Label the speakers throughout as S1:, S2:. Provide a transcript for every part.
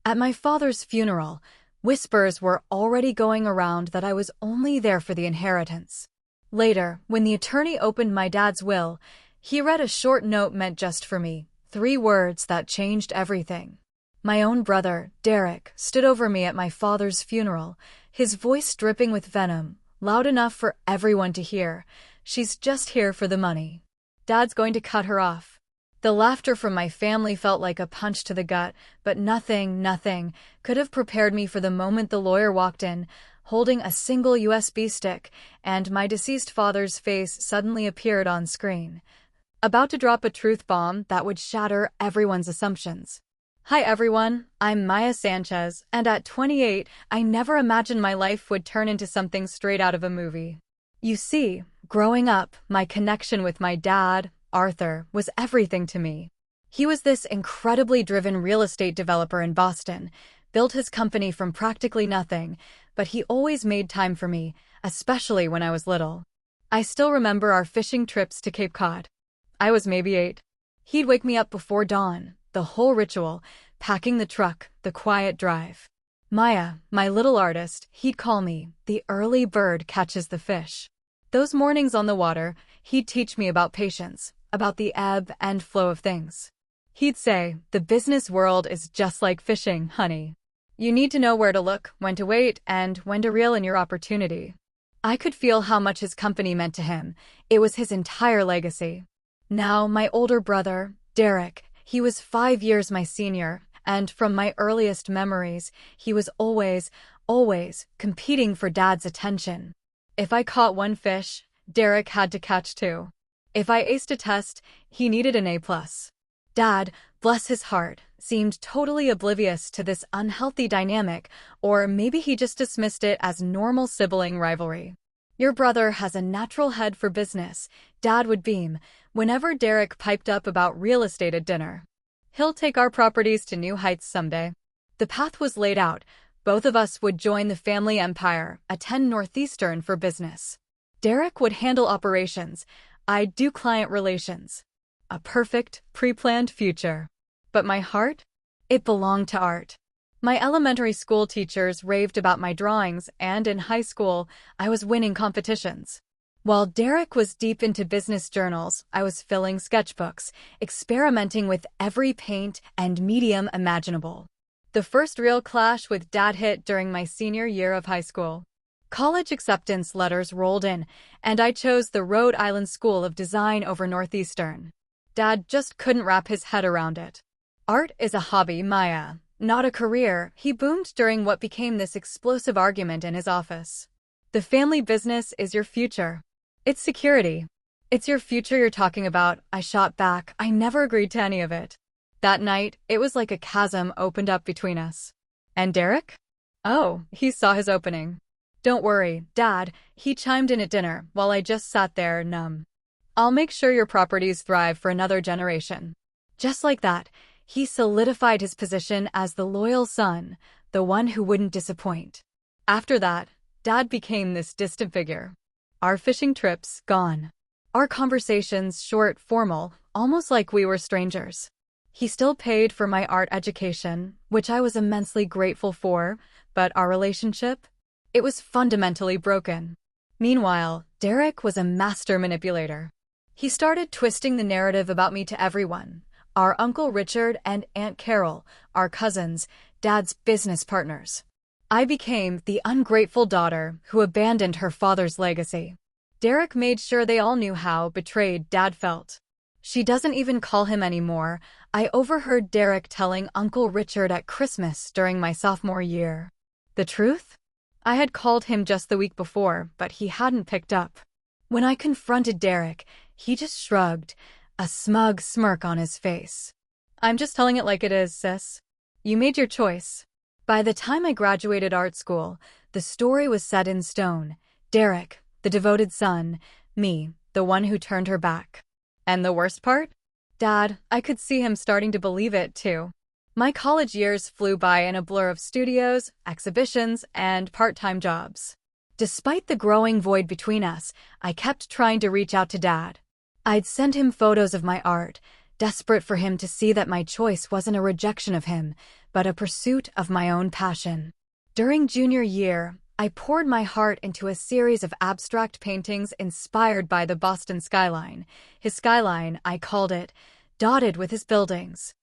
S1: At my father's funeral, whispers were already going around that I was only there for the inheritance. Later, when the attorney opened my dad's will, he read a short note meant just for me, 3 words that changed everything. My own brother, Derek, stood over me at my father's funeral, his voice dripping with venom, loud enough for everyone to hear. "She's just here for the money. Dad's going to cut her off." The laughter from my family felt like a punch to the gut, but nothing could have prepared me for the moment the lawyer walked in, holding a single USB stick, and my deceased father's face suddenly appeared on screen, about to drop a truth bomb that would shatter everyone's assumptions. Hi everyone, I'm Maya Sanchez, and at 28, I never imagined my life would turn into something straight out of a movie. You see, growing up, my connection with my dad, Arthur, was everything to me. He was this incredibly driven real estate developer in Boston, built his company from practically nothing, but he always made time for me, especially when I was little. I still remember our fishing trips to Cape Cod. I was maybe 8. He'd wake me up before dawn, the whole ritual, packing the truck, the quiet drive. Maya, my little artist, he'd call me, the early bird catches the fish. Those mornings on the water, he'd teach me about patience, about the ebb and flow of things. He'd say, "The business world is just like fishing, honey. You need to know where to look, when to wait, and when to reel in your opportunity." I could feel how much his company meant to him. It was his entire legacy. Now, my older brother, Derek, he was 5 years my senior, and from my earliest memories, he was always competing for Dad's attention. If I caught 1 fish, Derek had to catch 2. If I aced a test, he needed an A+. Dad, bless his heart, seemed totally oblivious to this unhealthy dynamic, or maybe he just dismissed it as normal sibling rivalry. "Your brother has a natural head for business," Dad would beam, whenever Derek piped up about real estate at dinner. "He'll take our properties to new heights someday." The path was laid out. Both of us would join the family empire, attend Northeastern for business. Derek would handle operations. I'd do client relations. A perfect, pre-planned future. But my heart? It belonged to art. My elementary school teachers raved about my drawings, and in high school, I was winning competitions. While Derek was deep into business journals, I was filling sketchbooks, experimenting with every paint and medium imaginable. The first real clash with Dad hit during my senior year of high school. College acceptance letters rolled in, and I chose the Rhode Island School of Design over Northeastern. Dad just couldn't wrap his head around it. "Art is a hobby, Maya, not a career," he boomed during what became this explosive argument in his office. "The family business is your future. It's security. It's your future you're talking about," I shot back. I never agreed to any of it. That night, it was like a chasm opened up between us. And Derek? Oh, he saw his opening. "Don't worry, Dad," he chimed in at dinner while I just sat there numb. "I'll make sure your properties thrive for another generation." Just like that, he solidified his position as the loyal son, the one who wouldn't disappoint. After that, Dad became this distant figure. Our fishing trips, gone. Our conversations, short, formal, almost like we were strangers. He still paid for my art education, which I was immensely grateful for, but our relationship? It was fundamentally broken. Meanwhile, Derek was a master manipulator. He started twisting the narrative about me to everyone. Our Uncle Richard and Aunt Carol, our cousins, Dad's business partners. I became the ungrateful daughter who abandoned her father's legacy. Derek made sure they all knew how betrayed Dad felt. "She doesn't even call him anymore," I overheard Derek telling Uncle Richard at Christmas during my sophomore year. The truth? I had called him just the week before, but he hadn't picked up. When I confronted Derek, he just shrugged, a smug smirk on his face. "I'm just telling it like it is, sis. You made your choice." By the time I graduated art school, the story was set in stone. Derek, the devoted son, me, the one who turned her back. And the worst part? Dad, I could see him starting to believe it, too. My college years flew by in a blur of studios, exhibitions, and part-time jobs. Despite the growing void between us, I kept trying to reach out to Dad. I'd send him photos of my art, desperate for him to see that my choice wasn't a rejection of him, but a pursuit of my own passion. During junior year, I poured my heart into a series of abstract paintings inspired by the Boston skyline. His skyline, I called it, dotted with his buildings.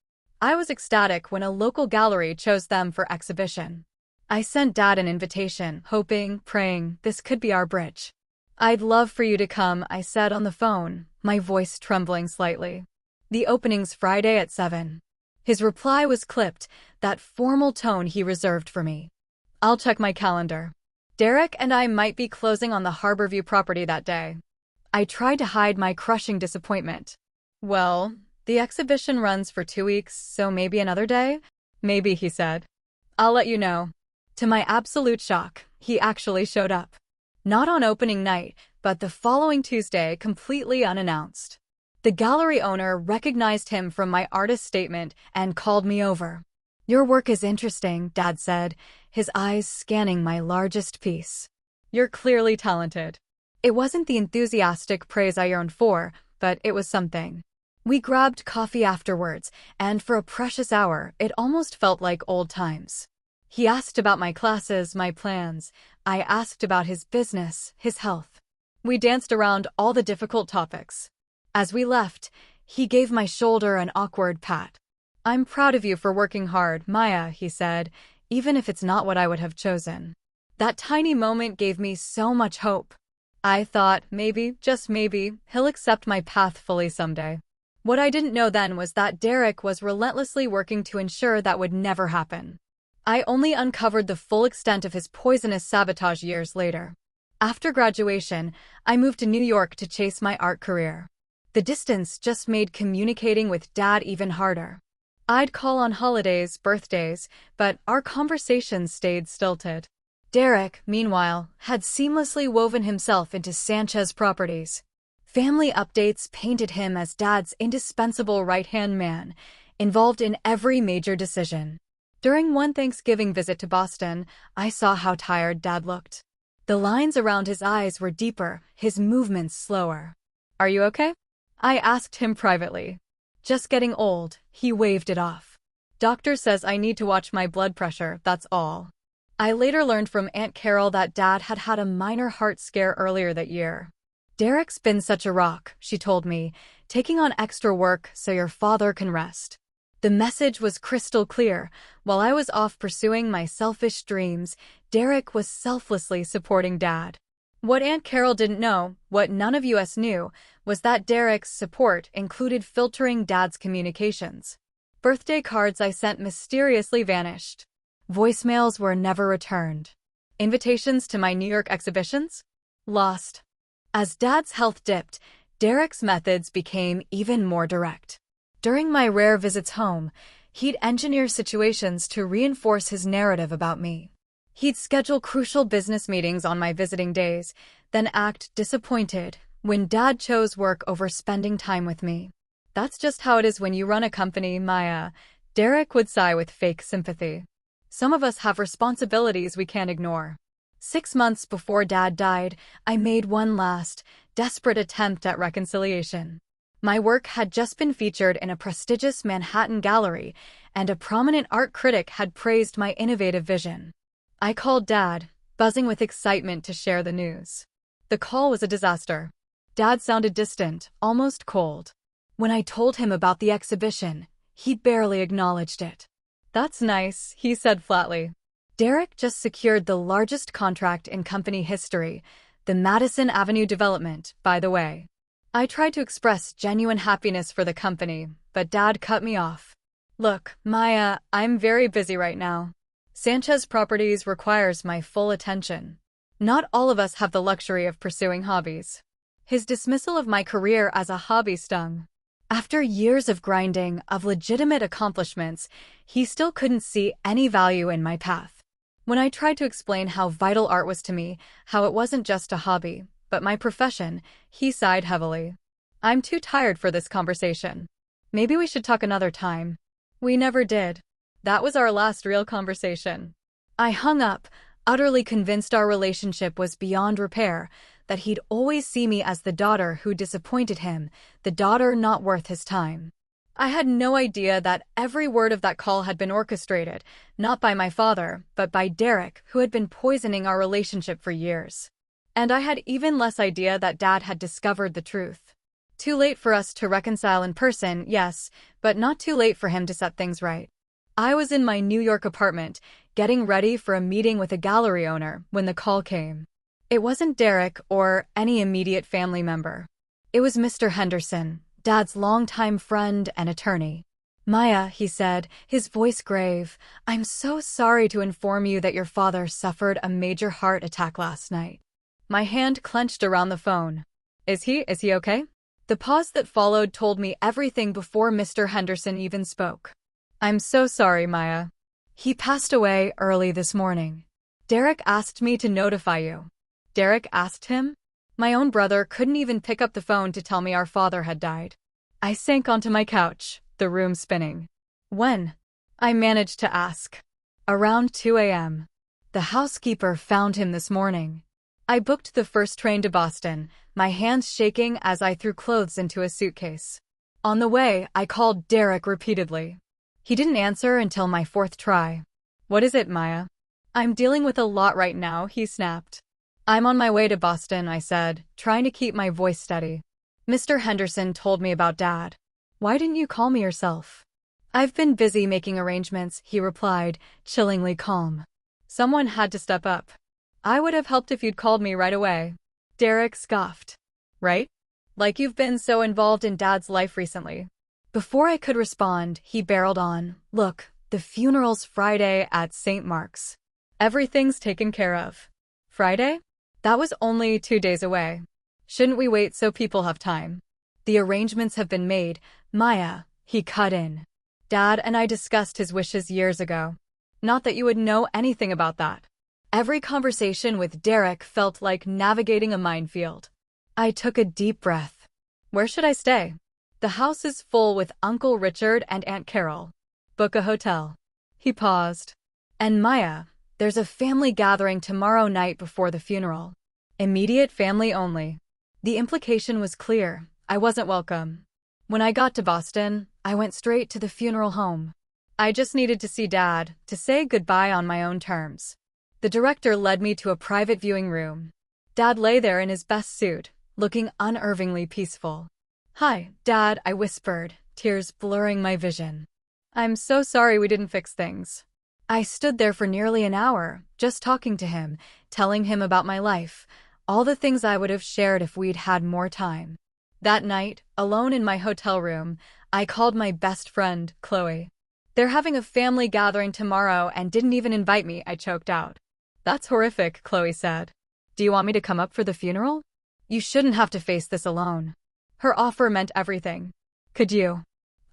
S1: I was ecstatic when a local gallery chose them for exhibition. I sent Dad an invitation, hoping, praying, this could be our bridge. "I'd love for you to come," I said on the phone, my voice trembling slightly. "The opening's Friday at 7. His reply was clipped, that formal tone he reserved for me. "I'll check my calendar." Derek and I might be closing on the Harborview property that day. I tried to hide my crushing disappointment. "Well, the exhibition runs for 2 weeks, so maybe another day?" "Maybe," he said. "I'll let you know." To my absolute shock, he actually showed up. Not on opening night, but the following Tuesday, completely unannounced. The gallery owner recognized him from my artist statement and called me over. "Your work is interesting," Dad said, his eyes scanning my largest piece. "You're clearly talented." It wasn't the enthusiastic praise I yearned for, but it was something. We grabbed coffee afterwards, and for a precious hour, it almost felt like old times. He asked about my classes, my plans. I asked about his business, his health. We danced around all the difficult topics. As we left, he gave my shoulder an awkward pat. "I'm proud of you for working hard, Maya," he said, "even if it's not what I would have chosen." That tiny moment gave me so much hope. I thought, maybe, just maybe, he'll accept my path fully someday. What I didn't know then was that Derek was relentlessly working to ensure that would never happen. I only uncovered the full extent of his poisonous sabotage years later. After graduation, I moved to New York to chase my art career. The distance just made communicating with Dad even harder. I'd call on holidays, birthdays, but our conversations stayed stilted. Derek, meanwhile, had seamlessly woven himself into Sanchez Properties. Family updates painted him as Dad's indispensable right-hand man, involved in every major decision. During one Thanksgiving visit to Boston, I saw how tired Dad looked. The lines around his eyes were deeper, his movements slower. "Are you okay?" I asked him privately. "Just getting old," he waved it off. "Doctor says I need to watch my blood pressure, that's all." I later learned from Aunt Carol that Dad had had a minor heart scare earlier that year. "Derek's been such a rock," she told me, "taking on extra work so your father can rest." The message was crystal clear. While I was off pursuing my selfish dreams, Derek was selflessly supporting Dad. What Aunt Carol didn't know, what none of us knew, was that Derek's support included filtering Dad's communications. Birthday cards I sent mysteriously vanished. Voicemails were never returned. Invitations to my New York exhibitions? Lost. As Dad's health dipped, Derek's methods became even more direct. During my rare visits home, he'd engineer situations to reinforce his narrative about me. He'd schedule crucial business meetings on my visiting days, then act disappointed when Dad chose work over spending time with me. "That's just how it is when you run a company, Maya," Derek would sigh with fake sympathy. "Some of us have responsibilities we can't ignore." 6 months before Dad died, I made one last, desperate attempt at reconciliation. My work had just been featured in a prestigious Manhattan gallery, and a prominent art critic had praised my innovative vision. I called Dad, buzzing with excitement to share the news. The call was a disaster. Dad sounded distant, almost cold. When I told him about the exhibition, he barely acknowledged it. "That's nice," he said flatly. Derek just secured the largest contract in company history, the Madison Avenue development, by the way. I tried to express genuine happiness for the company, but Dad cut me off. "Look, Maya, I'm very busy right now. Sanchez Properties requires my full attention. Not all of us have the luxury of pursuing hobbies." His dismissal of my career as a hobby stung. After years of grinding, of legitimate accomplishments, he still couldn't see any value in my path. When I tried to explain how vital art was to me, how it wasn't just a hobby, but my profession, he sighed heavily. "I'm too tired for this conversation. Maybe we should talk another time." We never did. That was our last real conversation. I hung up, utterly convinced our relationship was beyond repair, that he'd always see me as the daughter who disappointed him, the daughter not worth his time. I had no idea that every word of that call had been orchestrated, not by my father, but by Derek, who had been poisoning our relationship for years. And I had even less idea that Dad had discovered the truth. Too late for us to reconcile in person, yes, but not too late for him to set things right. I was in my New York apartment, getting ready for a meeting with a gallery owner, when the call came. It wasn't Derek or any immediate family member. It was Mr. Henderson, Dad's longtime friend and attorney. "Maya," he said, his voice grave, "I'm so sorry to inform you that your father suffered a major heart attack last night." My hand clenched around the phone. Is he okay?" The pause that followed told me everything before Mr. Henderson even spoke. "I'm so sorry, Maya. He passed away early this morning. Derek asked me to notify you." Derek asked him? My own brother couldn't even pick up the phone to tell me our father had died. I sank onto my couch, the room spinning. "When?" I managed to ask. "Around 2 a.m. The housekeeper found him this morning." I booked the first train to Boston, my hands shaking as I threw clothes into a suitcase. On the way, I called Derek repeatedly. He didn't answer until my fourth try. "What is it, Maya?" "I'm dealing with a lot right now," he snapped. "I'm on my way to Boston," I said, trying to keep my voice steady. "Mr. Henderson told me about Dad. Why didn't you call me yourself?" "I've been busy making arrangements," he replied, chillingly calm. "Someone had to step up. I would have helped if you'd called me right away." Derek scoffed. "Right? Like you've been so involved in Dad's life recently." Before I could respond, he barreled on, "Look, the funeral's Friday at St. Mark's. Everything's taken care of." Friday? That was only 2 days away. "Shouldn't we wait so people have time?" "The arrangements have been made, Maya," he cut in. "Dad and I discussed his wishes years ago. Not that you would know anything about that." Every conversation with Derek felt like navigating a minefield. I took a deep breath. "Where should I stay?" "The house is full with Uncle Richard and Aunt Carol. Book a hotel." He paused. "And Maya, there's a family gathering tomorrow night before the funeral. Immediate family only." The implication was clear. I wasn't welcome. When I got to Boston, I went straight to the funeral home. I just needed to see Dad, to say goodbye on my own terms. The director led me to a private viewing room. Dad lay there in his best suit, looking unervingly peaceful. "Hi, Dad," I whispered, tears blurring my vision. "I'm so sorry we didn't fix things." I stood there for nearly an hour, just talking to him, telling him about my life, all the things I would have shared if we'd had more time. That night, alone in my hotel room, I called my best friend, Chloe. "They're having a family gathering tomorrow and didn't even invite me," I choked out. "That's horrific," Chloe said. "Do you want me to come up for the funeral? You shouldn't have to face this alone." Her offer meant everything. "Could you?"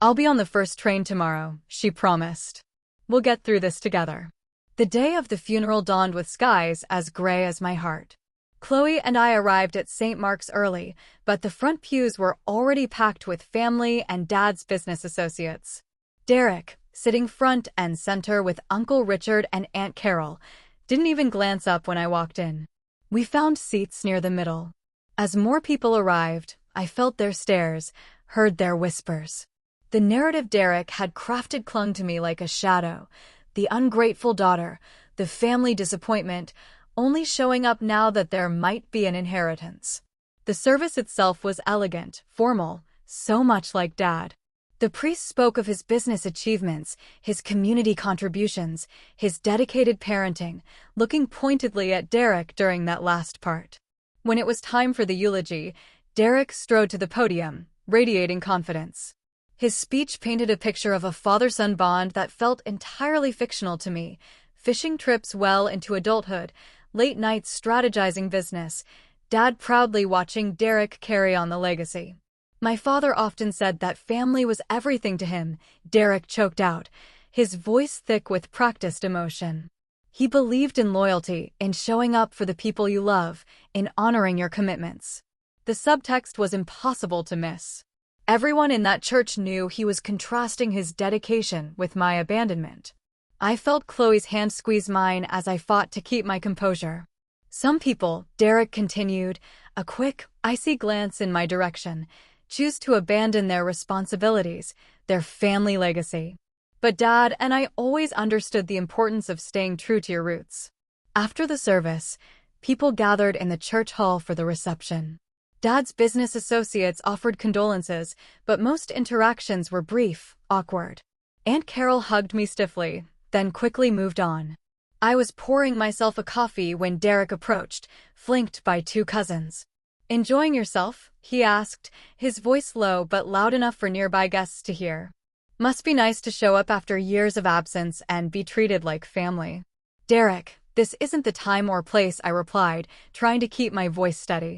S1: "I'll be on the first train tomorrow," she promised. "We'll get through this together." The day of the funeral dawned with skies as gray as my heart. Chloe and I arrived at St. Mark's early, but the front pews were already packed with family and Dad's business associates. Derek, sitting front and center with Uncle Richard and Aunt Carol, didn't even glance up when I walked in. We found seats near the middle. As more people arrived, I felt their stares, heard their whispers. The narrative Derek had crafted clung to me like a shadow. The ungrateful daughter, the family disappointment, only showing up now that there might be an inheritance. The service itself was elegant, formal, so much like Dad. The priest spoke of his business achievements, his community contributions, his dedicated parenting, looking pointedly at Derek during that last part. When it was time for the eulogy, Derek strode to the podium, radiating confidence. His speech painted a picture of a father-son bond that felt entirely fictional to me. Fishing trips well into adulthood, late nights strategizing business, Dad proudly watching Derek carry on the legacy. My father often said that family was everything to him, Derek choked out, his voice thick with practiced emotion. He believed in loyalty, in showing up for the people you love, in honoring your commitments. The subtext was impossible to miss. Everyone in that church knew he was contrasting his dedication with my abandonment. I felt Chloe's hand squeeze mine as I fought to keep my composure. "Some people," Derek continued, a quick, icy glance in my direction, "choose to abandon their responsibilities, their family legacy. But Dad and I always understood the importance of staying true to your roots. After the service, people gathered in the church hall for the reception. Dad's business associates offered condolences, but most interactions were brief, awkward. Aunt Carol hugged me stiffly, then quickly moved on. I was pouring myself a coffee when Derek approached, flanked by two cousins. "Enjoying yourself?" he asked, his voice low but loud enough for nearby guests to hear. "Must be nice to show up after years of absence and be treated like family." "Derek, this isn't the time or place," I replied, trying to keep my voice steady.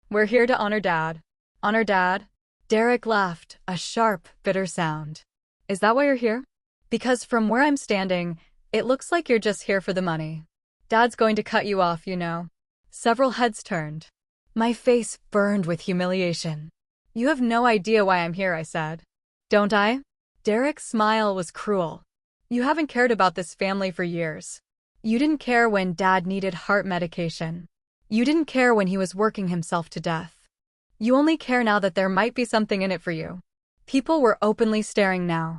S1: "We're here to honor Dad." "Honor Dad?" Derek laughed, a sharp, bitter sound. "Is that why you're here?" "Because from where I'm standing, it looks like you're just here for the money. Dad's going to cut you off, you know." Several heads turned. My face burned with humiliation. "You have no idea why I'm here," I said. "Don't I?" Derek's smile was cruel. "You haven't cared about this family for years. You didn't care when Dad needed heart medication. You didn't care when he was working himself to death. You only care now that there might be something in it for you." People were openly staring now.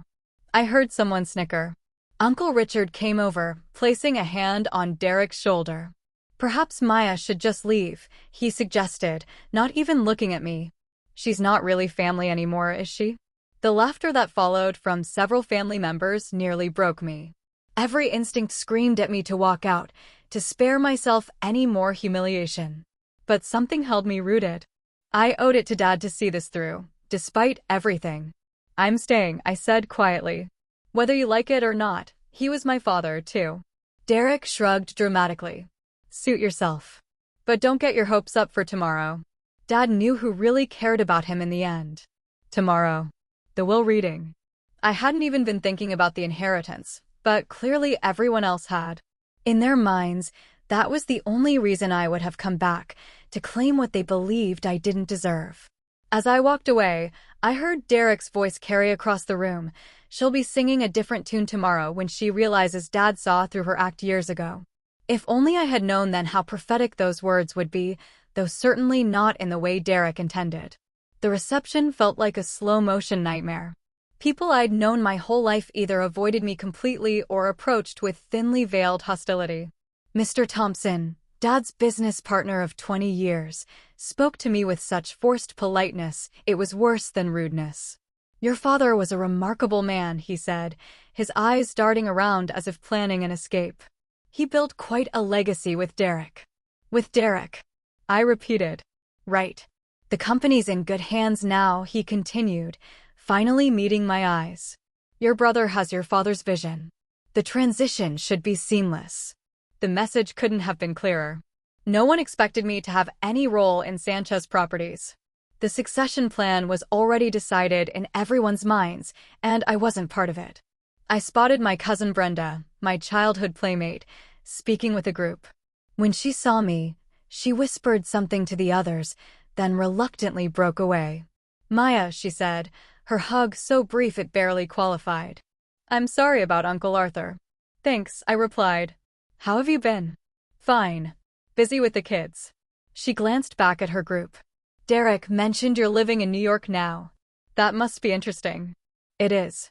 S1: I heard someone snicker. Uncle Richard came over, placing a hand on Derek's shoulder. "Perhaps Maya should just leave," he suggested, not even looking at me. "She's not really family anymore, is she?" The laughter that followed from several family members nearly broke me. Every instinct screamed at me to walk out, to spare myself any more humiliation. But something held me rooted. I owed it to Dad to see this through, despite everything. "I'm staying," I said quietly. "Whether you like it or not, he was my father, too." Derek shrugged dramatically. "Suit yourself. But don't get your hopes up for tomorrow." Dad knew who really cared about him in the end. Tomorrow. The will reading. I hadn't even been thinking about the inheritance, but clearly everyone else had. In their minds, that was the only reason I would have come back, to claim what they believed I didn't deserve. As I walked away, I heard Derek's voice carry across the room. "She'll be singing a different tune tomorrow when she realizes Dad saw through her act years ago." If only I had known then how prophetic those words would be, though certainly not in the way Derek intended. The reception felt like a slow-motion nightmare. People I'd known my whole life either avoided me completely or approached with thinly veiled hostility. Mr. Thompson, Dad's business partner of 20 years, spoke to me with such forced politeness, it was worse than rudeness. "Your father was a remarkable man," he said, his eyes darting around as if planning an escape. "He built quite a legacy with Derek." "With Derek?" I repeated. "Right. The company's in good hands now," he continued, finally meeting my eyes. "Your brother has your father's vision. The transition should be seamless." The message couldn't have been clearer. No one expected me to have any role in Sanchez Properties. The succession plan was already decided in everyone's minds, and I wasn't part of it. I spotted my cousin Brenda, my childhood playmate, speaking with a group. When she saw me, she whispered something to the others, then reluctantly broke away. "Maya," she said, her hug so brief it barely qualified. "I'm sorry about Uncle Arthur." "Thanks," I replied. "How have you been?" "Fine. Busy with the kids." She glanced back at her group. "Derek mentioned you're living in New York now. That must be interesting." "It is.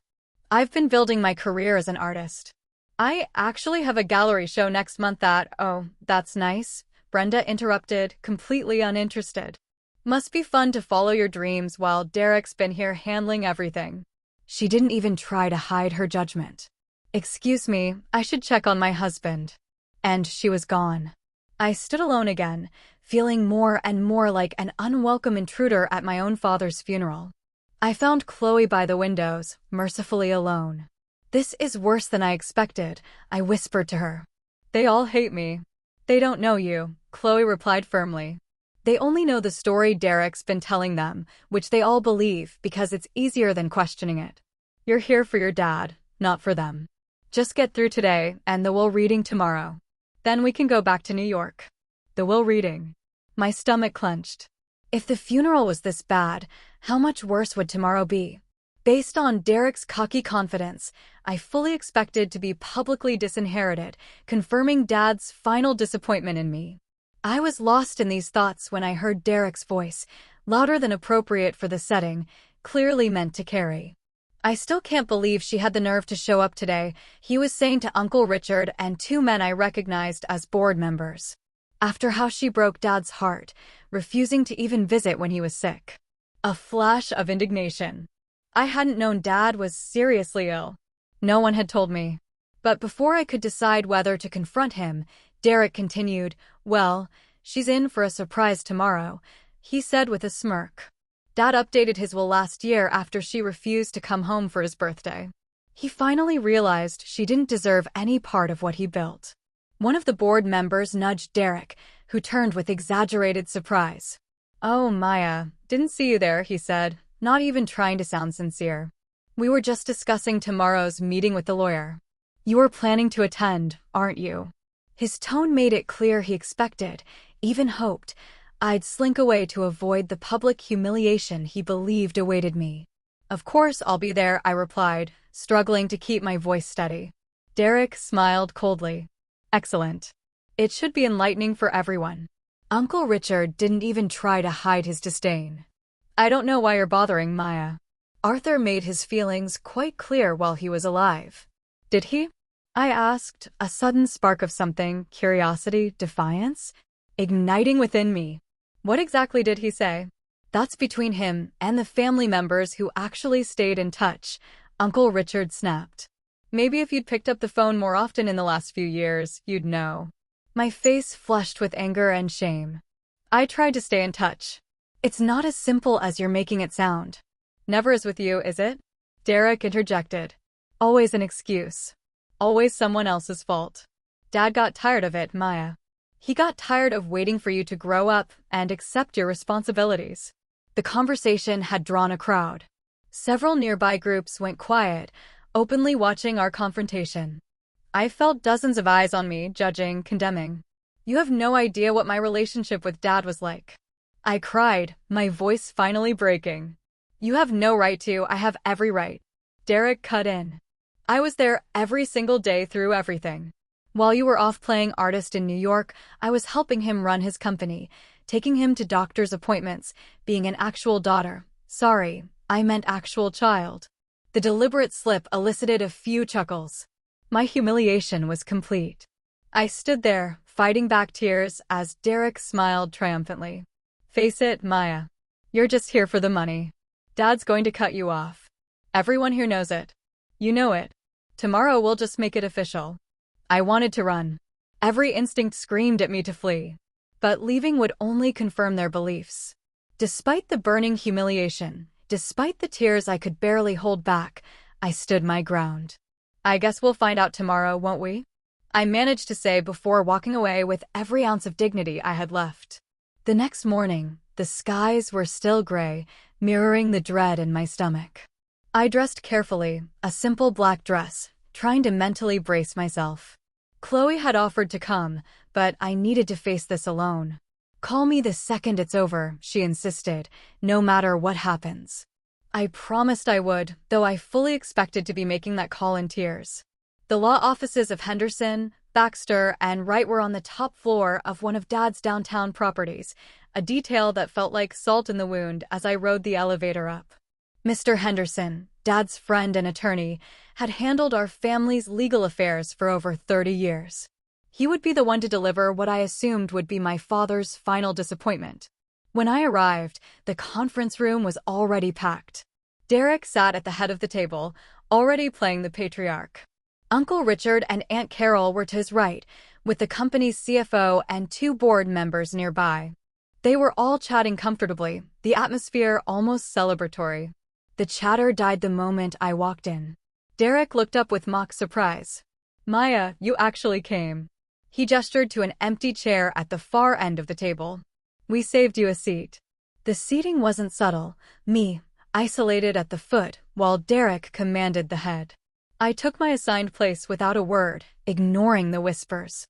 S1: I've been building my career as an artist. I actually have a gallery show next month that—" "Oh, that's nice," Brenda interrupted, completely uninterested. "Must be fun to follow your dreams while Derek's been here handling everything." She didn't even try to hide her judgment. "Excuse me, I should check on my husband." And she was gone. I stood alone again, feeling more and more like an unwelcome intruder at my own father's funeral. I found Chloe by the windows, mercifully alone. "This is worse than I expected," I whispered to her. "They all hate me." "They don't know you," Chloe replied firmly. "They only know the story Derek's been telling them, which they all believe because it's easier than questioning it. You're here for your dad, not for them. Just get through today and the will reading tomorrow. Then we can go back to New York." The will reading. My stomach clenched. If the funeral was this bad, how much worse would tomorrow be? Based on Derek's cocky confidence, I fully expected to be publicly disinherited, confirming Dad's final disappointment in me. I was lost in these thoughts when I heard Derek's voice, louder than appropriate for the setting, clearly meant to carry. I still can't believe she had the nerve to show up today, he was saying to Uncle Richard and two men I recognized as board members. After how she broke Dad's heart, refusing to even visit when he was sick. A flash of indignation. I hadn't known Dad was seriously ill. No one had told me. But before I could decide whether to confront him, Derek continued, "Well, she's in for a surprise tomorrow," he said with a smirk. Dad updated his will last year after she refused to come home for his birthday. He finally realized she didn't deserve any part of what he built. One of the board members nudged Derek, who turned with exaggerated surprise. "Oh, Maya, didn't see you there," he said, not even trying to sound sincere. "We were just discussing tomorrow's meeting with the lawyer. You are planning to attend, aren't you?" His tone made it clear he expected, even hoped, I'd slink away to avoid the public humiliation he believed awaited me. "Of course I'll be there," I replied, struggling to keep my voice steady. Derek smiled coldly. "Excellent. It should be enlightening for everyone." Uncle Richard didn't even try to hide his disdain. "I don't know why you're bothering Maya. Arthur made his feelings quite clear while he was alive." "Did he?" I asked, a sudden spark of something, curiosity, defiance, igniting within me. "What exactly did he say?" "That's between him and the family members who actually stayed in touch," Uncle Richard snapped. "Maybe if you'd picked up the phone more often in the last few years, you'd know." My face flushed with anger and shame. "I tried to stay in touch." "It's not as simple as you're making it sound." "Never is with you, is it?" Derek interjected. "Always an excuse. Always someone else's fault." "Dad got tired of it, Maya. He got tired of waiting for you to grow up and accept your responsibilities." The conversation had drawn a crowd. Several nearby groups went quiet, openly watching our confrontation. I felt dozens of eyes on me, judging, condemning. "You have no idea what my relationship with Dad was like." I cried, my voice finally breaking. "You have no right to, I have every right." Derek cut in. "I was there every single day through everything. While you were off playing artist in New York, I was helping him run his company, taking him to doctor's appointments, being an actual daughter. Sorry, I meant actual child." The deliberate slip elicited a few chuckles. My humiliation was complete. I stood there, fighting back tears as Derek smiled triumphantly. "Face it, Maya. You're just here for the money. Dad's going to cut you off. Everyone here knows it. You know it. Tomorrow we'll just make it official." I wanted to run. Every instinct screamed at me to flee. But leaving would only confirm their beliefs. Despite the burning humiliation, despite the tears I could barely hold back, I stood my ground. "I guess we'll find out tomorrow, won't we?" I managed to say before walking away with every ounce of dignity I had left. The next morning, the skies were still gray, mirroring the dread in my stomach. I dressed carefully, a simple black dress, trying to mentally brace myself. Chloe had offered to come, but I needed to face this alone. "Call me the second it's over," she insisted, "no matter what happens." I promised I would, though I fully expected to be making that call in tears. The law offices of Henderson, Baxter, and Wright were on the top floor of one of Dad's downtown properties, a detail that felt like salt in the wound as I rode the elevator up. Mr. Henderson, Dad's friend and attorney, had handled our family's legal affairs for over 30 years. He would be the one to deliver what I assumed would be my father's final disappointment. When I arrived, the conference room was already packed. Derek sat at the head of the table, already playing the patriarch. Uncle Richard and Aunt Carol were to his right, with the company's CFO and two board members nearby. They were all chatting comfortably, the atmosphere almost celebratory. The chatter died the moment I walked in. Derek looked up with mock surprise. "Maya, you actually came." He gestured to an empty chair at the far end of the table. "We saved you a seat." The seating wasn't subtle, me, isolated at the foot, while Derek commanded the head. I took my assigned place without a word, ignoring the whispers.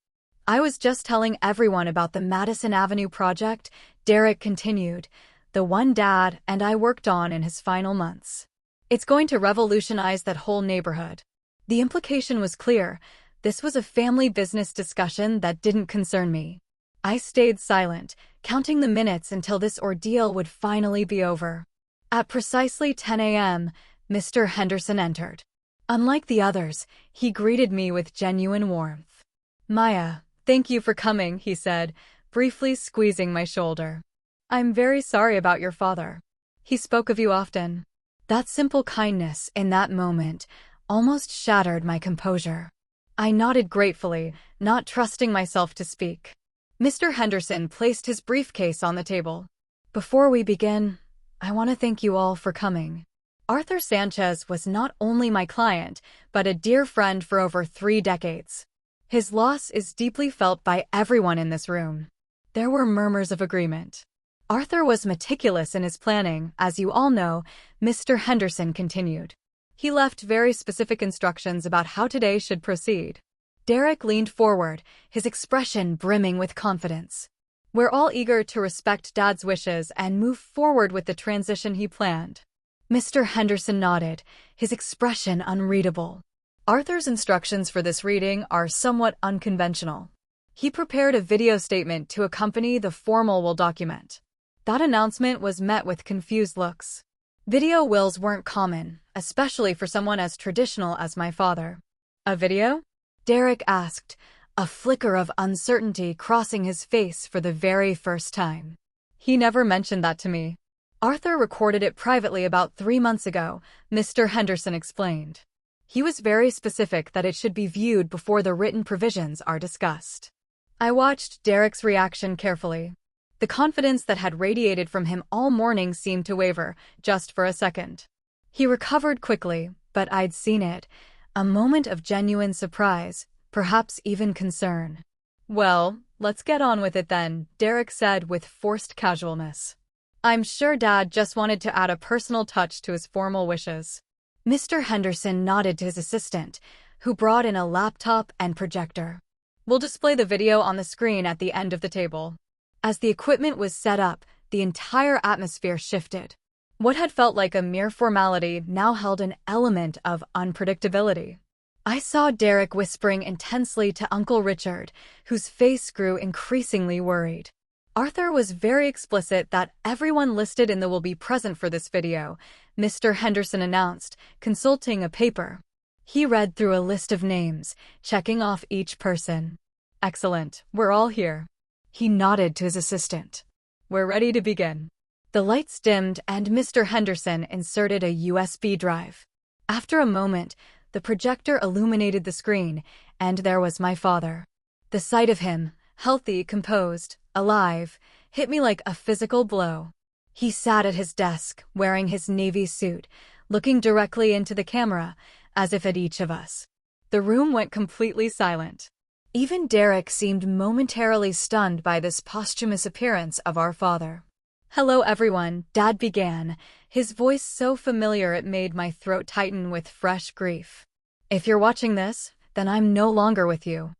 S1: "I was just telling everyone about the Madison Avenue project," Derek continued, "the one Dad and I worked on in his final months. It's going to revolutionize that whole neighborhood." The implication was clear. This was a family business discussion that didn't concern me. I stayed silent, counting the minutes until this ordeal would finally be over. At precisely 10 a.m., Mr. Henderson entered. Unlike the others, he greeted me with genuine warmth. "Maya, thank you for coming," he said, briefly squeezing my shoulder. "I'm very sorry about your father. He spoke of you often." That simple kindness in that moment almost shattered my composure. I nodded gratefully, not trusting myself to speak. Mr. Henderson placed his briefcase on the table. "Before we begin, I want to thank you all for coming. Arthur Sanchez was not only my client, but a dear friend for over 3 decades. His loss is deeply felt by everyone in this room." There were murmurs of agreement. "Arthur was meticulous in his planning, as you all know," Mr. Henderson continued. "He left very specific instructions about how today should proceed." Derek leaned forward, his expression brimming with confidence. "We're all eager to respect Dad's wishes and move forward with the transition he planned." Mr. Henderson nodded, his expression unreadable. Arthur's instructions for this reading are somewhat unconventional. He prepared a video statement to accompany the formal will document. That announcement was met with confused looks. Video wills weren't common, especially for someone as traditional as my father. "A video?" Derek asked, a flicker of uncertainty crossing his face for the very first time. "He never mentioned that to me. Arthur recorded it privately about 3 months ago," Mr. Henderson explained. "He was very specific that it should be viewed before the written provisions are discussed." I watched Derek's reaction carefully. The confidence that had radiated from him all morning seemed to waver, just for a second. He recovered quickly, but I'd seen it. A moment of genuine surprise, perhaps even concern. "Well, let's get on with it then," Derek said with forced casualness. "I'm sure Dad just wanted to add a personal touch to his formal wishes." Mr. Henderson nodded to his assistant, who brought in a laptop and projector. "We'll display the video on the screen at the end of the table." As the equipment was set up, the entire atmosphere shifted. What had felt like a mere formality now held an element of unpredictability. I saw Derek whispering intensely to Uncle Richard, whose face grew increasingly worried. "Arthur was very explicit that everyone listed in the will be present for this video," Mr. Henderson announced, consulting a paper. He read through a list of names, checking off each person. "Excellent, we're all here." He nodded to his assistant. "We're ready to begin." The lights dimmed and Mr. Henderson inserted a USB drive. After a moment, the projector illuminated the screen, and there was my father. The sight of him, healthy, composed, alive, hit me like a physical blow. He sat at his desk, wearing his navy suit, looking directly into the camera, as if at each of us. The room went completely silent. Even Derek seemed momentarily stunned by this posthumous appearance of our father. "Hello everyone," Dad began, his voice so familiar it made my throat tighten with fresh grief. "If you're watching this, then I'm no longer with you.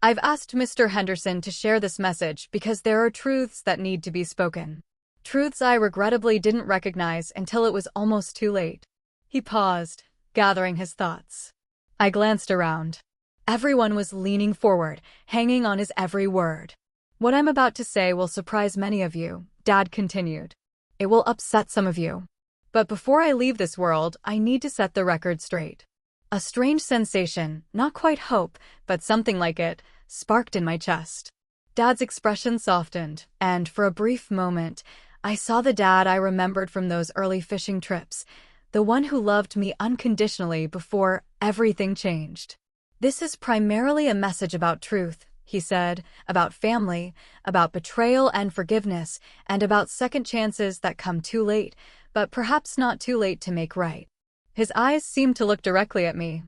S1: I've asked Mr. Henderson to share this message because there are truths that need to be spoken. Truths I regrettably didn't recognize until it was almost too late." He paused, gathering his thoughts. I glanced around. Everyone was leaning forward, hanging on his every word. "What I'm about to say will surprise many of you," Dad continued. "It will upset some of you. But before I leave this world, I need to set the record straight." A strange sensation, not quite hope, but something like it, sparked in my chest. Dad's expression softened, and for a brief moment, I saw the Dad I remembered from those early fishing trips, the one who loved me unconditionally before everything changed. "This is primarily a message about truth," he said, "about family, about betrayal and forgiveness, and about second chances that come too late, but perhaps not too late to make right." His eyes seemed to look directly at me.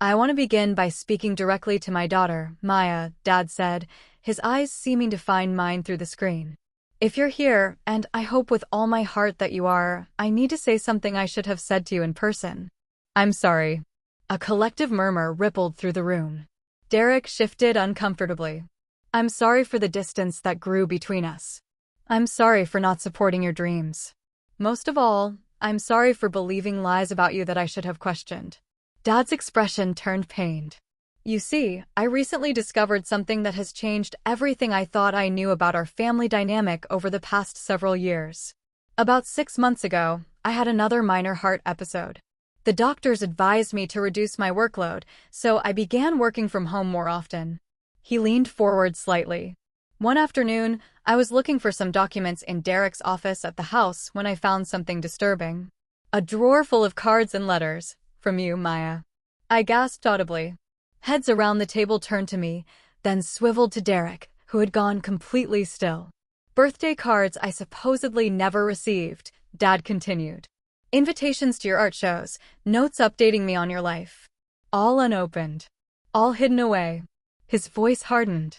S1: "I want to begin by speaking directly to my daughter, Maya," Dad said, his eyes seeming to find mine through the screen. "If you're here, and I hope with all my heart that you are, I need to say something I should have said to you in person. I'm sorry." A collective murmur rippled through the room. Derek shifted uncomfortably. "I'm sorry for the distance that grew between us. I'm sorry for not supporting your dreams. Most of all, I'm sorry for believing lies about you that I should have questioned." Dad's expression turned pained. "You see, I recently discovered something that has changed everything I thought I knew about our family dynamic over the past several years. About 6 months ago, I had another minor heart episode. The doctors advised me to reduce my workload, so I began working from home more often. He leaned forward slightly. One afternoon, I was looking for some documents in Derek's office at the house when I found something disturbing. A drawer full of cards and letters. From you, Maya. I gasped audibly. Heads around the table turned to me, then swiveled to Derek, who had gone completely still. Birthday cards I supposedly never received, Dad continued. Invitations to your art shows, notes updating me on your life. All unopened. All hidden away. His voice hardened.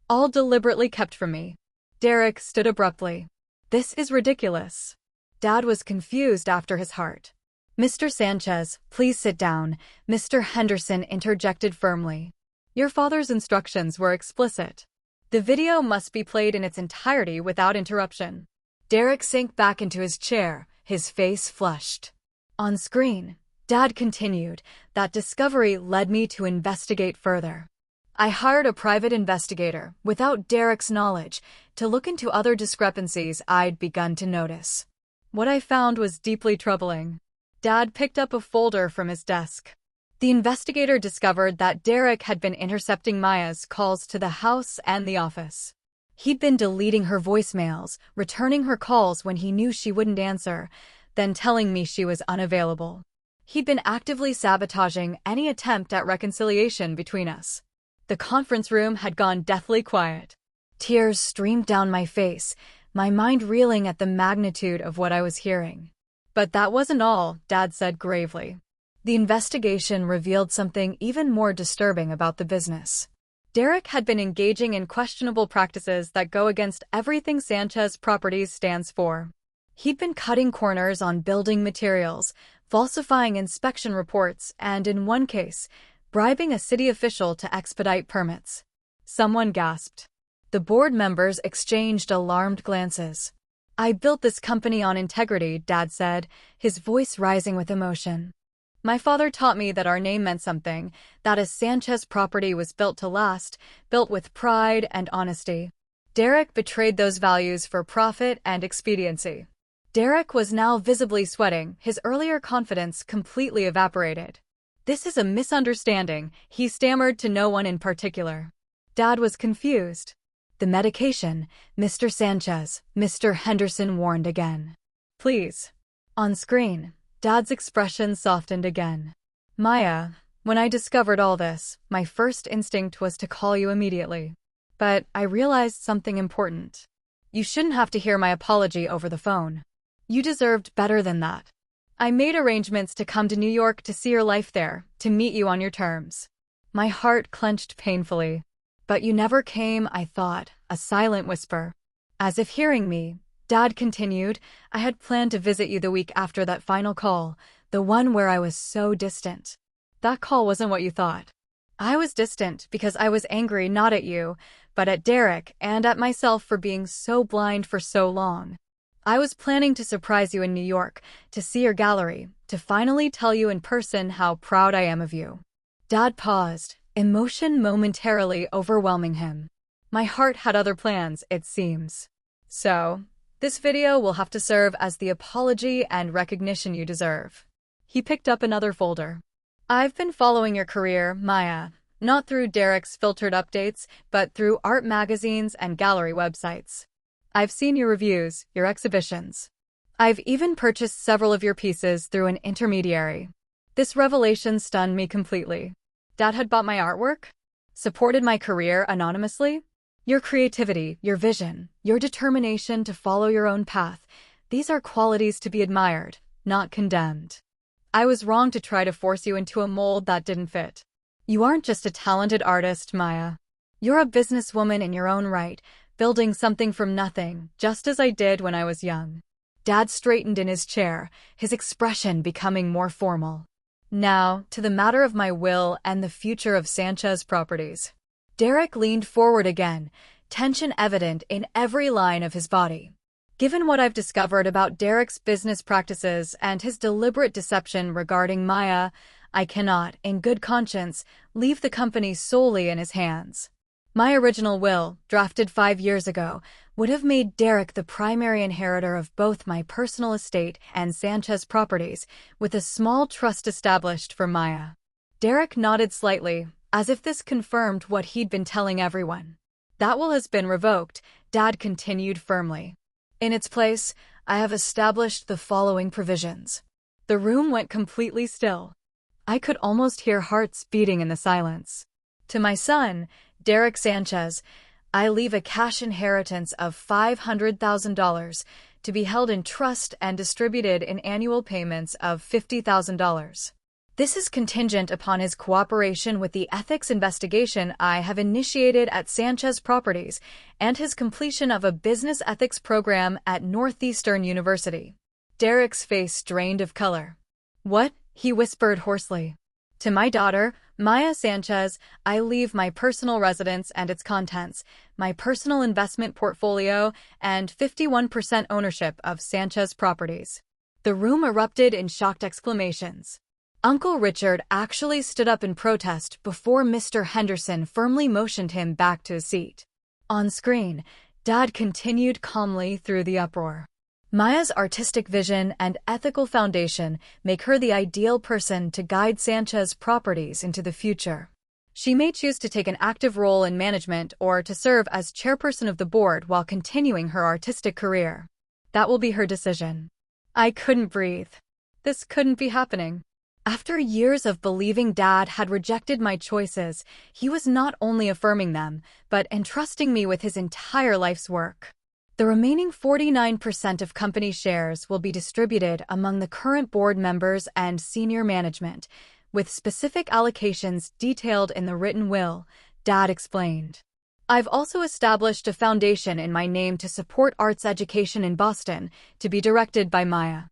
S1: All deliberately kept from me. Derek stood abruptly. This is ridiculous. Dad was confused after his heart. Mr. Sanchez, please sit down, Mr. Henderson interjected firmly. Your father's instructions were explicit. The video must be played in its entirety without interruption. Derek sank back into his chair, his face flushed. On screen, Dad continued, that discovery led me to investigate further. I hired a private investigator, without Derek's knowledge, to look into other discrepancies I'd begun to notice. What I found was deeply troubling. Dad picked up a folder from his desk. The investigator discovered that Derek had been intercepting Maya's calls to the house and the office. He'd been deleting her voicemails, returning her calls when he knew she wouldn't answer, then telling me she was unavailable. He'd been actively sabotaging any attempt at reconciliation between us. The conference room had gone deathly quiet. Tears streamed down my face, my mind reeling at the magnitude of what I was hearing. But that wasn't all, Dad said gravely. The investigation revealed something even more disturbing about the business. Derek had been engaging in questionable practices that go against everything Sanchez Properties stands for. He'd been cutting corners on building materials, falsifying inspection reports, and in one case, bribing a city official to expedite permits. Someone gasped. The board members exchanged alarmed glances. I built this company on integrity, Dad said, his voice rising with emotion. My father taught me that our name meant something, that a Sanchez property was built to last, built with pride and honesty. Derek betrayed those values for profit and expediency. Derek was now visibly sweating, his earlier confidence completely evaporated. This is a misunderstanding, he stammered to no one in particular. Dad was confused. The medication, Mr. Sanchez, Mr. Henderson warned again. Please. On screen, Dad's expression softened again. Maya, when I discovered all this, my first instinct was to call you immediately. But I realized something important. You shouldn't have to hear my apology over the phone. You deserved better than that. I made arrangements to come to New York to see your life there, to meet you on your terms. My heart clenched painfully. But you never came, I thought, a silent whisper. As if hearing me, Dad continued, I had planned to visit you the week after that final call, the one where I was so distant. That call wasn't what you thought. I was distant because I was angry not at you, but at Derek and at myself for being so blind for so long. I was planning to surprise you in New York, to see your gallery, to finally tell you in person how proud I am of you. Dad paused, emotion momentarily overwhelming him. My heart had other plans, it seems. So, this video will have to serve as the apology and recognition you deserve. He picked up another folder. I've been following your career, Maya, not through Derek's filtered updates, but through art magazines and gallery websites. I've seen your reviews, your exhibitions. I've even purchased several of your pieces through an intermediary. This revelation stunned me completely. Dad had bought my artwork? Supported my career anonymously? Your creativity, your vision, your determination to follow your own path, these are qualities to be admired, not condemned. I was wrong to try to force you into a mold that didn't fit. You aren't just a talented artist, Maya. You're a businesswoman in your own right, building something from nothing, just as I did when I was young. Dad straightened in his chair, his expression becoming more formal. Now, to the matter of my will and the future of Sanchez Properties. Derek leaned forward again, tension evident in every line of his body. Given what I've discovered about Derek's business practices and his deliberate deception regarding Maya, I cannot, in good conscience, leave the company solely in his hands. My original will, drafted 5 years ago, would have made Derek the primary inheritor of both my personal estate and Sanchez properties, with a small trust established for Maya. Derek nodded slightly, as if this confirmed what he'd been telling everyone. That will has been revoked, Dad continued firmly. In its place, I have established the following provisions. The room went completely still. I could almost hear hearts beating in the silence. To my son, Derek Sanchez, I leave a cash inheritance of $500,000 to be held in trust and distributed in annual payments of $50,000. This is contingent upon his cooperation with the ethics investigation I have initiated at Sanchez Properties and his completion of a business ethics program at Northeastern University. Derek's face drained of color. What? He whispered hoarsely. To my daughter, Maya Sanchez, I leave my personal residence and its contents, my personal investment portfolio, and 51% ownership of Sanchez Properties. The room erupted in shocked exclamations. Uncle Richard actually stood up in protest before Mr. Henderson firmly motioned him back to his seat. On screen, Dad continued calmly through the uproar. Maya's artistic vision and ethical foundation make her the ideal person to guide Sanchez Properties into the future. She may choose to take an active role in management or to serve as chairperson of the board while continuing her artistic career. That will be her decision. I couldn't breathe. This couldn't be happening. After years of believing Dad had rejected my choices, he was not only affirming them, but entrusting me with his entire life's work. The remaining 49% of company shares will be distributed among the current board members and senior management, with specific allocations detailed in the written will, Dad explained. I've also established a foundation in my name to support arts education in Boston, to be directed by Maya.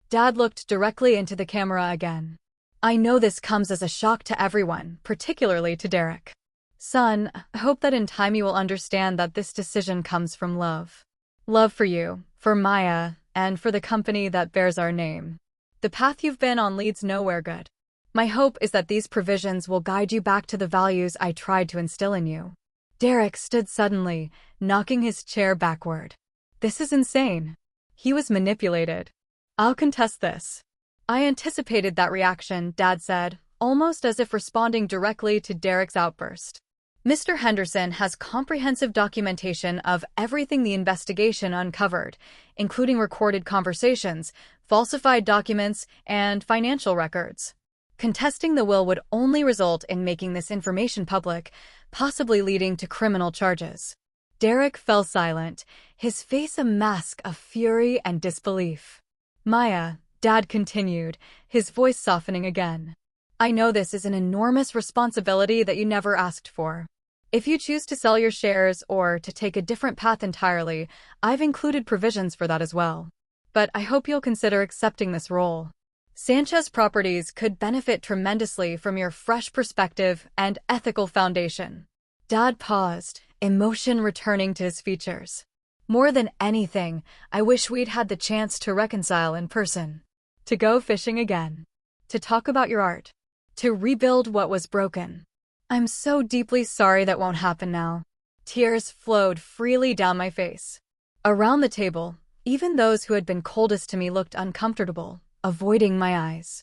S1: Dad looked directly into the camera again. I know this comes as a shock to everyone, particularly to Derek. Son, I hope that in time you will understand that this decision comes from love. Love for you, for Maya, and for the company that bears our name. The path you've been on leads nowhere good. My hope is that these provisions will guide you back to the values I tried to instill in you. Derek stood suddenly, knocking his chair backward. This is insane. He was manipulated. I'll contest this. I anticipated that reaction, Dad said, almost as if responding directly to Derek's outburst. Mr. Henderson has comprehensive documentation of everything the investigation uncovered, including recorded conversations, falsified documents, and financial records. Contesting the will would only result in making this information public, possibly leading to criminal charges. Derek fell silent, his face a mask of fury and disbelief. Maya, Dad continued, his voice softening again. I know this is an enormous responsibility that you never asked for. If you choose to sell your shares or to take a different path entirely, I've included provisions for that as well. But I hope you'll consider accepting this role. Sanchez Properties could benefit tremendously from your fresh perspective and ethical foundation. Dad paused, emotion returning to his features. More than anything, I wish we'd had the chance to reconcile in person. To go fishing again. To talk about your art. To rebuild what was broken. I'm so deeply sorry that won't happen now. Tears flowed freely down my face. Around the table, even those who had been coldest to me looked uncomfortable, avoiding my eyes.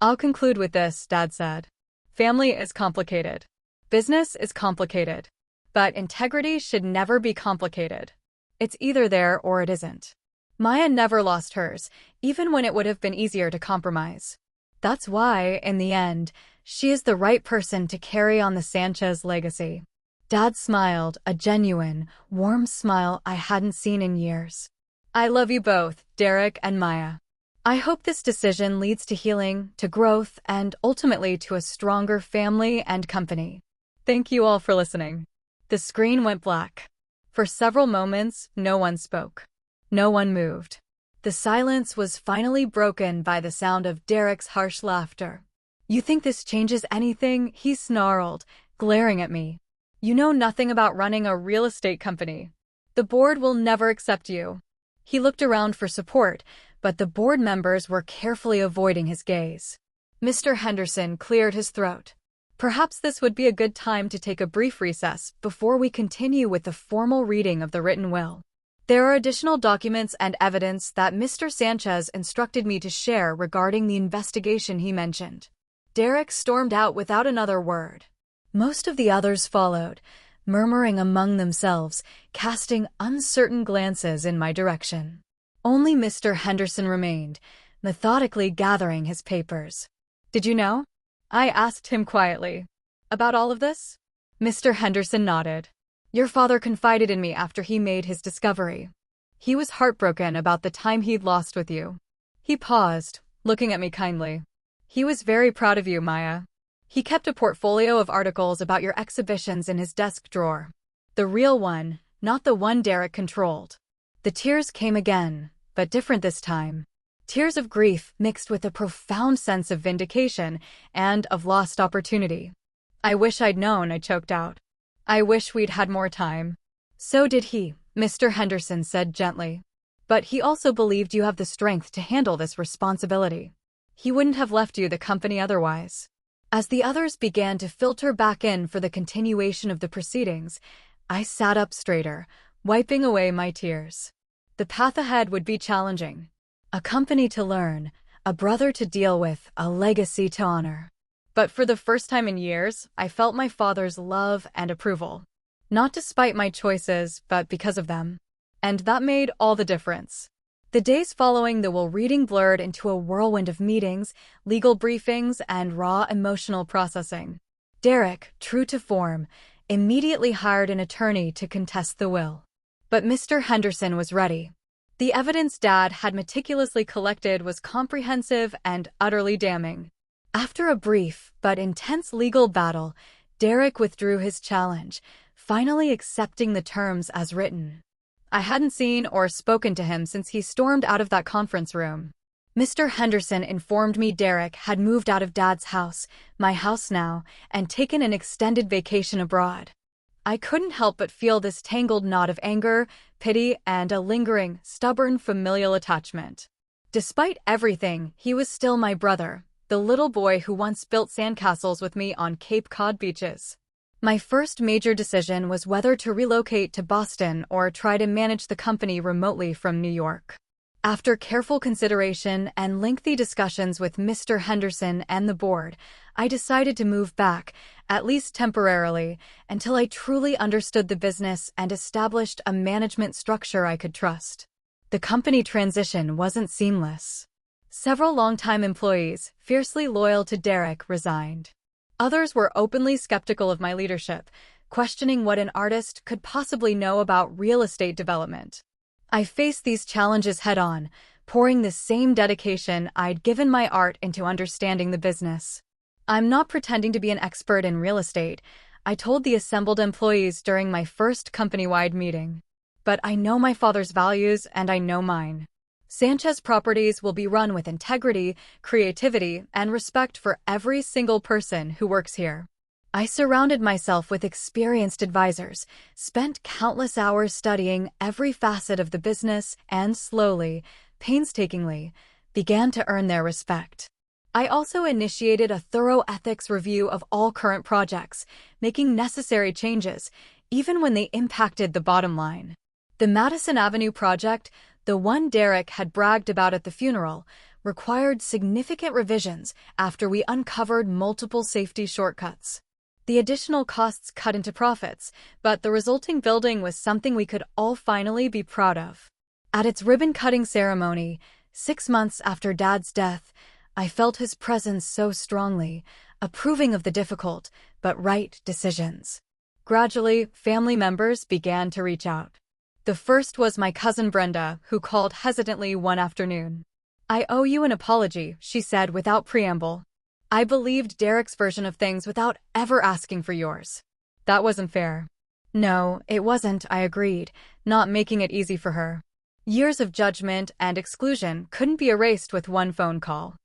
S1: I'll conclude with this, Dad said. Family is complicated. Business is complicated. But integrity should never be complicated. It's either there or it isn't. Maya never lost hers, even when it would have been easier to compromise. That's why, in the end, she is the right person to carry on the Sanchez legacy. Dad smiled, a genuine, warm smile I hadn't seen in years. I love you both, Derek and Maya. I hope this decision leads to healing, to growth, and ultimately to a stronger family and company. Thank you all for listening. The screen went black. For several moments, no one spoke. No one moved. The silence was finally broken by the sound of Derek's harsh laughter. You think this changes anything? He snarled, glaring at me. You know nothing about running a real estate company. The board will never accept you. He looked around for support, but the board members were carefully avoiding his gaze. Mr. Henderson cleared his throat. Perhaps this would be a good time to take a brief recess before we continue with the formal reading of the written will. There are additional documents and evidence that Mr. Sanchez instructed me to share regarding the investigation he mentioned. Derek stormed out without another word. Most of the others followed, murmuring among themselves, casting uncertain glances in my direction. Only Mr. Henderson remained, methodically gathering his papers. "Did you know?" I asked him quietly. "About all of this?" Mr. Henderson nodded. "Your father confided in me after he made his discovery. He was heartbroken about the time he'd lost with you." He paused, looking at me kindly. "He was very proud of you, Maya. He kept a portfolio of articles about your exhibitions in his desk drawer. The real one, not the one Derek controlled." The tears came again, but different this time. Tears of grief mixed with a profound sense of vindication and of lost opportunity. "I wish I'd known," I choked out. "I wish we'd had more time." "So did he," Mr. Henderson said gently. "But he also believed you have the strength to handle this responsibility. He wouldn't have left you the company otherwise." As the others began to filter back in for the continuation of the proceedings, I sat up straighter, wiping away my tears. The path ahead would be challenging. A company to learn, a brother to deal with, a legacy to honor. But for the first time in years, I felt my father's love and approval. Not despite my choices, but because of them. And that made all the difference. The days following the will reading blurred into a whirlwind of meetings, legal briefings, and raw emotional processing. Derek, true to form, immediately hired an attorney to contest the will. But Mr. Henderson was ready. The evidence Dad had meticulously collected was comprehensive and utterly damning. After a brief but intense legal battle, Derek withdrew his challenge, finally accepting the terms as written. I hadn't seen or spoken to him since he stormed out of that conference room. Mr. Henderson informed me Derek had moved out of Dad's house, my house now, and taken an extended vacation abroad. I couldn't help but feel this tangled knot of anger, pity, and a lingering, stubborn familial attachment. Despite everything, he was still my brother, the little boy who once built sandcastles with me on Cape Cod beaches. My first major decision was whether to relocate to Boston or try to manage the company remotely from New York. After careful consideration and lengthy discussions with Mr. Henderson and the board, I decided to move back, at least temporarily, until I truly understood the business and established a management structure I could trust. The company transition wasn't seamless. Several longtime employees, fiercely loyal to Derek, resigned. Others were openly skeptical of my leadership, questioning what an artist could possibly know about real estate development. I faced these challenges head-on, pouring the same dedication I'd given my art into understanding the business. "I'm not pretending to be an expert in real estate," I told the assembled employees during my first company-wide meeting. "But I know my father's values and I know mine. Sanchez Properties will be run with integrity, creativity, and respect for every single person who works here." I surrounded myself with experienced advisors, spent countless hours studying every facet of the business, and slowly, painstakingly, began to earn their respect. I also initiated a thorough ethics review of all current projects, making necessary changes, even when they impacted the bottom line. The Madison Avenue project, the one Derek had bragged about at the funeral, required significant revisions after we uncovered multiple safety shortcuts. The additional costs cut into profits, but the resulting building was something we could all finally be proud of. At its ribbon-cutting ceremony, 6 months after Dad's death, I felt his presence so strongly, approving of the difficult but right decisions. Gradually, family members began to reach out. The first was my cousin Brenda, who called hesitantly one afternoon. "I owe you an apology," she said without preamble. "I believed Derek's version of things without ever asking for yours. That wasn't fair." "No, it wasn't," I agreed, not making it easy for her. Years of judgment and exclusion couldn't be erased with one phone call.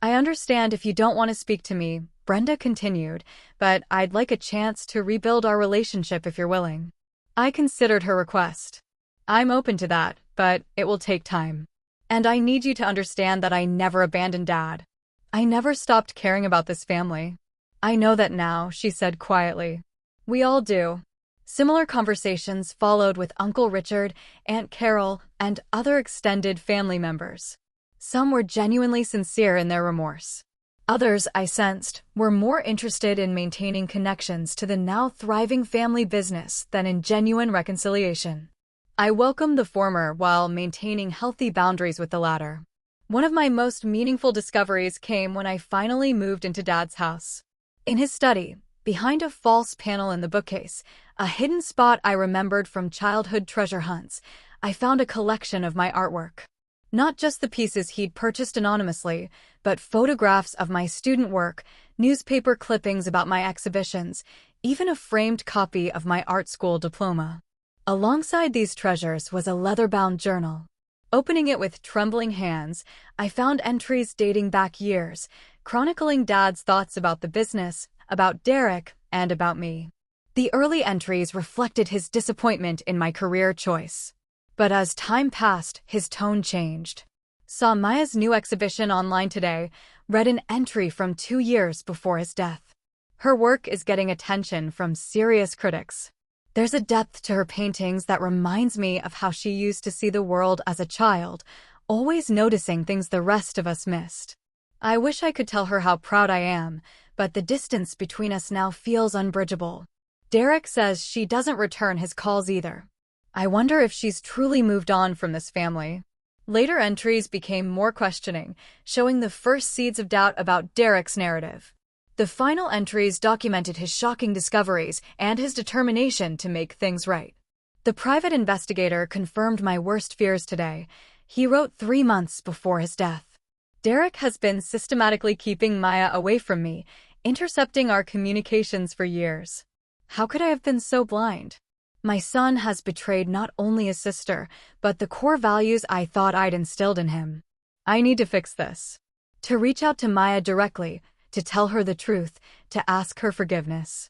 S1: "I understand if you don't want to speak to me," Brenda continued, "but I'd like a chance to rebuild our relationship if you're willing." I considered her request. "I'm open to that, but it will take time. And I need you to understand that I never abandoned Dad. I never stopped caring about this family." "I know that now," she said quietly. "We all do. Similar conversations followed with Uncle Richard, Aunt Carol, and other extended family members. Some were genuinely sincere in their remorse. Others, I sensed, were more interested in maintaining connections to the now thriving family business than in genuine reconciliation. I welcomed the former while maintaining healthy boundaries with the latter. One of my most meaningful discoveries came when I finally moved into Dad's house. In his study, behind a false panel in the bookcase, a hidden spot I remembered from childhood treasure hunts, I found a collection of my artwork. Not just the pieces he'd purchased anonymously, but photographs of my student work, newspaper clippings about my exhibitions, even a framed copy of my art school diploma. Alongside these treasures was a leather-bound journal. Opening it with trembling hands, I found entries dating back years, chronicling Dad's thoughts about the business, about Derek, and about me. The early entries reflected his disappointment in my career choice. But as time passed, his tone changed. Saw Maya's new exhibition online today, read an entry from 2 years before his death. Her work is getting attention from serious critics. There's a depth to her paintings that reminds me of how she used to see the world as a child, always noticing things the rest of us missed. I wish I could tell her how proud I am, but the distance between us now feels unbridgeable. Derek says she doesn't return his calls either. I wonder if she's truly moved on from this family. Later entries became more questioning, showing the first seeds of doubt about Derek's narrative. The final entries documented his shocking discoveries and his determination to make things right. The private investigator confirmed my worst fears today. He wrote 3 months before his death. Derek has been systematically keeping Maya away from me, intercepting our communications for years. How could I have been so blind? My son has betrayed not only his sister, but the core values I thought I'd instilled in him. I need to fix this. To reach out to Maya directly, to tell her the truth, to ask her forgiveness.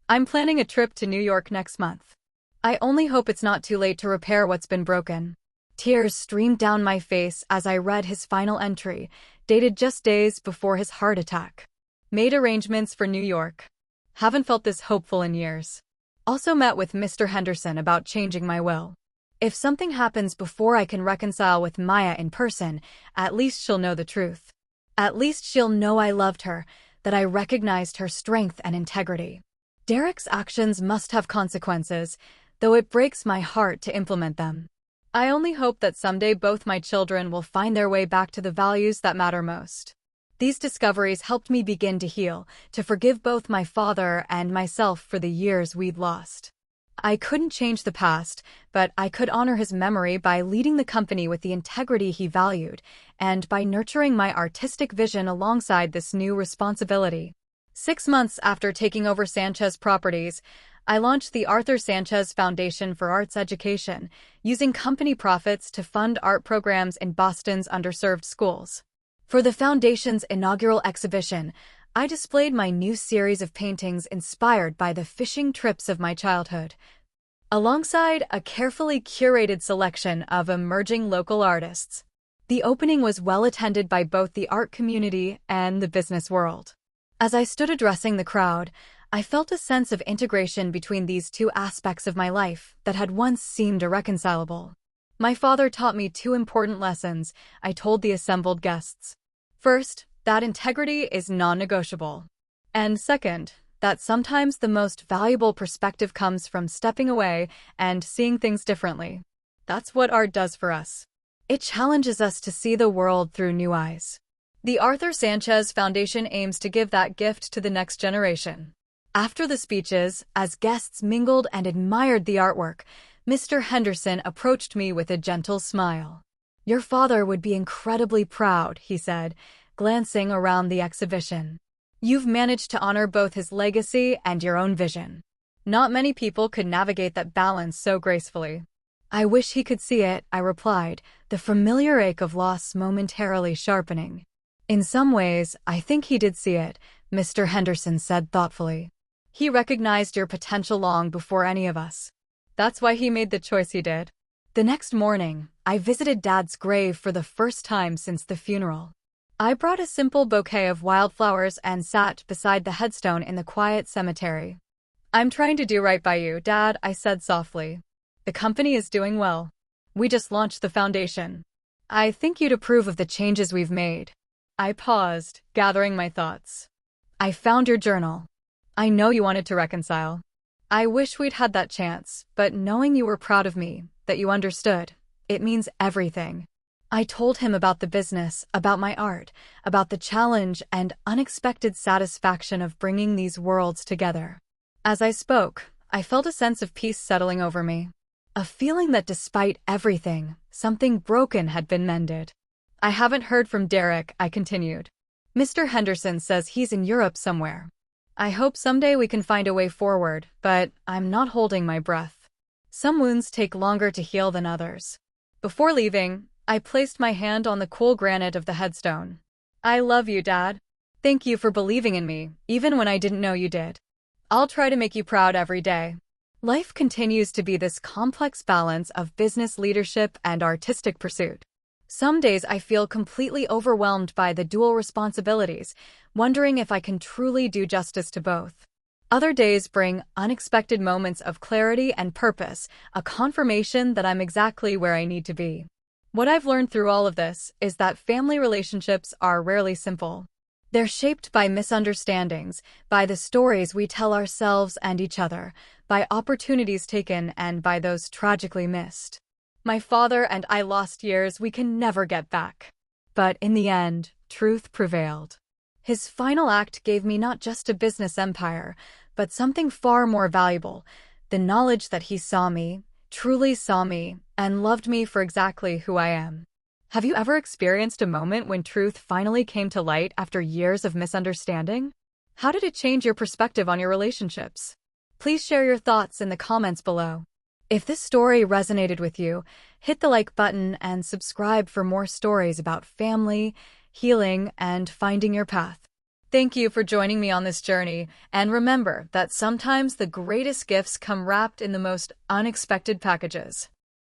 S1: I'm planning a trip to New York next month. I only hope it's not too late to repair what's been broken. Tears streamed down my face as I read his final entry, dated just days before his heart attack. Made arrangements for New York. Haven't felt this hopeful in years. Also met with Mr. Henderson about changing my will. If something happens before I can reconcile with Maya in person, at least she'll know the truth. At least she'll know I loved her, that I recognized her strength and integrity. Derek's actions must have consequences, though it breaks my heart to implement them. I only hope that someday both my children will find their way back to the values that matter most. These discoveries helped me begin to heal, to forgive both my father and myself for the years we'd lost. I couldn't change the past, but I could honor his memory by leading the company with the integrity he valued, and by nurturing my artistic vision alongside this new responsibility. 6 months after taking over Sanchez Properties, I launched the Arthur Sanchez Foundation for Arts Education, using company profits to fund art programs in Boston's underserved schools. For the foundation's inaugural exhibition, I displayed my new series of paintings inspired by the fishing trips of my childhood, alongside a carefully curated selection of emerging local artists. The opening was well attended by both the art community and the business world. As I stood addressing the crowd, I felt a sense of integration between these two aspects of my life that had once seemed irreconcilable. My father taught me 2 important lessons, I told the assembled guests. First, that integrity is non-negotiable. And second, that sometimes the most valuable perspective comes from stepping away and seeing things differently. That's what art does for us. It challenges us to see the world through new eyes. The Arthur Sanchez Foundation aims to give that gift to the next generation. After the speeches, as guests mingled and admired the artwork, Mr. Henderson approached me with a gentle smile. "Your father would be incredibly proud," he said, glancing around the exhibition. "You've managed to honor both his legacy and your own vision. Not many people could navigate that balance so gracefully." "I wish he could see it," I replied, the familiar ache of loss momentarily sharpening. "In some ways, I think he did see it," Mr. Henderson said thoughtfully. "He recognized your potential long before any of us. That's why he made the choice he did." The next morning, I visited Dad's grave for the first time since the funeral. I brought a simple bouquet of wildflowers and sat beside the headstone in the quiet cemetery. I'm trying to do right by you, Dad, I said softly. The company is doing well. We just launched the foundation. I think you'd approve of the changes we've made. I paused, gathering my thoughts. I found your journal. I know you wanted to reconcile. I wish we'd had that chance, but knowing you were proud of me, that you understood, it means everything. I told him about the business, about my art, about the challenge and unexpected satisfaction of bringing these worlds together. As I spoke, I felt a sense of peace settling over me. A feeling that despite everything, something broken had been mended. I haven't heard from Derek, I continued. Mr. Henderson says he's in Europe somewhere. I hope someday we can find a way forward, but I'm not holding my breath. Some wounds take longer to heal than others. Before leaving, I placed my hand on the cool granite of the headstone. I love you, Dad. Thank you for believing in me, even when I didn't know you did. I'll try to make you proud every day. Life continues to be this complex balance of business leadership and artistic pursuit. Some days I feel completely overwhelmed by the dual responsibilities, wondering if I can truly do justice to both. Other days bring unexpected moments of clarity and purpose, a confirmation that I'm exactly where I need to be. What I've learned through all of this is that family relationships are rarely simple. They're shaped by misunderstandings, by the stories we tell ourselves and each other, by opportunities taken and by those tragically missed. My father and I lost years we can never get back. But in the end, truth prevailed. His final act gave me not just a business empire, but something far more valuable, the knowledge that he saw me, truly saw me, and loved me for exactly who I am. Have you ever experienced a moment when truth finally came to light after years of misunderstanding? How did it change your perspective on your relationships? Please share your thoughts in the comments below. If this story resonated with you, hit the like button and subscribe for more stories about family, healing, and finding your path. Thank you for joining me on this journey, and remember that sometimes the greatest gifts come wrapped in the most unexpected packages.